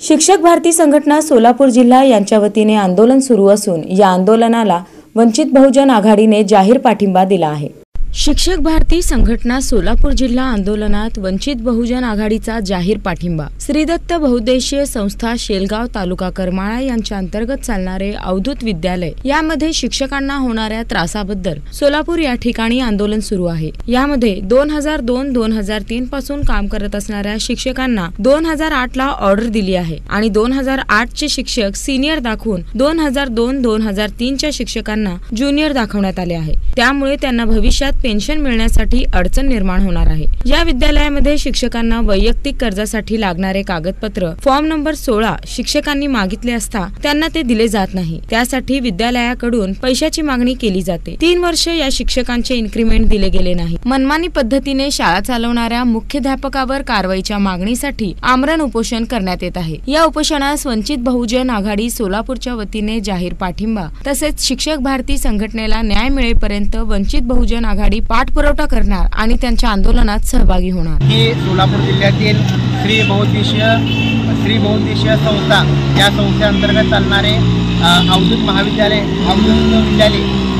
शिक्षक भारती संघटना सोलापूर जिल्हा यांच्या वतीने आंदोलन सुरू असून या आंदोलनाला वंचित बहुजन आघाडीने जाहीर पाठिंबा दिला आहे। शिक्षक भारती संघटना सोलापूर जिल्हा आंदोलनात वंचित बहुजन आघाडीचा जाहीर पाठिंबा। श्री दत्त बहुउद्देशीय संस्था शेलगाव तालुका करमाळा यांच्या अंतर्गत चालणारे अवधूत विद्यालय यामध्ये शिक्षकांना होणाऱ्या त्रासाबद्दल सोलापूर या ठिकाणी आंदोलन सुरू आहे। यामध्ये 2002-2003 पासून काम करत असणाऱ्या शिक्षकांना 2008 ला ऑर्डर दिली आहे आणि 2008 चे शिक्षक सिनियर दाखवून 2002-2003 च्या शिक्षकांना ज्युनियर दाखवण्यात आले आहे। त्यामुळे त्यांना भविष्यात पेन्शन मिळण्यासाठी अडचण निर्माण होणार आहे। या विद्यालयामध्ये शिक्षकांना वैयक्तिक कर्जासाठी लागणारे कागदपत्र फॉर्म नंबर 16 शिक्षकांनी मागितले असता त्यांना ते दिले जात नाही। त्यासाठी विद्यालयाकडून पैशाची मागणी केली जाते। 3 वर्ष या शिक्षकांचे इन्क्रीमेंट दिले गेले नाही। मनमानी पद्धतीने शाळा चालवणाऱ्या मुख्याध्यापकावर कारवाईच्या मागणीसाठी आमरण उपोषण करण्यात येत आहे। या उपोषणास वंचित बहुजन आघाडी सोलापूरच्या वतीने जाहीर पाठिंबा तसेच शिक्षक भारती संघटनेला न्याय मिळेपर्यंत वंचित बहुजन आघाडी पाठपुरावा करणार आणि त्यांच्या आंदोलनात सहभागी होणार। ही सोलापूर जिल्ह्यातील श्री बहुउद्देशीय संस्था या संस्थेअंतर्गत चालणारे अवधूत विद्यालय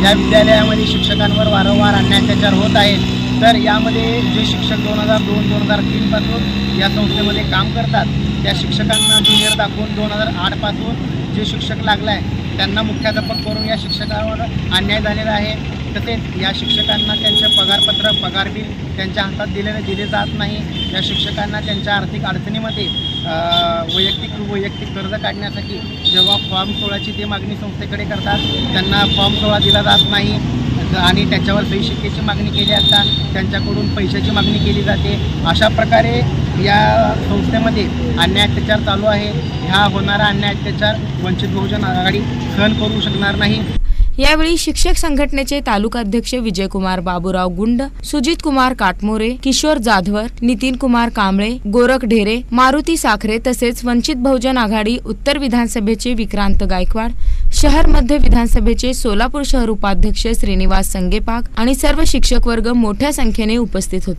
या विद्यालयामध्ये शिक्षकांवर वारंवार अन्याय अत्याचार होत आहेत। तर यामध्ये जे शिक्षक 2002-2003 पासून या संस्थेमध्ये काम करतात त्या शिक्षकांना ज्युनियर दाखवून 2008 पासून जे शिक्षक लागलाय त्यांना मुख्याध्यापक करून या शिक्षकांवर अन्याय झालेला आहे। तसेच या शिक्षकांना त्यांचे पगारपत्र पगार बिल त्यांच्या हातात दिले जात नाही। या शिक्षकांना त्यांच्या आर्थिक अडचणीमध्ये वैयक्तिक कर्ज काढण्यासाठी जेव्हा फॉर्म 16ची ते मागणी संस्थेकडे करतात त्यांना फॉर्म 16 दिला जात नाही आणि त्याच्यावर सही शिक्क्याची मागणी केली असता त्यांच्याकडून पैशाची मागणी केली जाते। अशा प्रकारे या संस्थेमध्ये अन्याय अत्याचार चालू आहे। ह्या होणारा अन्याय अत्याचार वंचित बहुजन आघाडी सहन करू शकणार नाही। यावेळी शिक्षक संघटनेचे तालुका अध्यक्ष विजयकुमार बाबूराव गुंड, सुजित कुमार काटमोरे, किशोर जाधवर, नितीन कुमार कांबळे, गोरख ढेरे, मारुती साखरे तसेच वंचित बहुजन आघाडी उत्तर विधानसभेचे विक्रांत गायकवाड, शहर मध्य विधानसभेचे सोलापूर शहर उपाध्यक्ष श्रीनिवास संगेपाग आणि सर्व शिक्षक वर्ग मोठ्या संख्येने उपस्थित होते।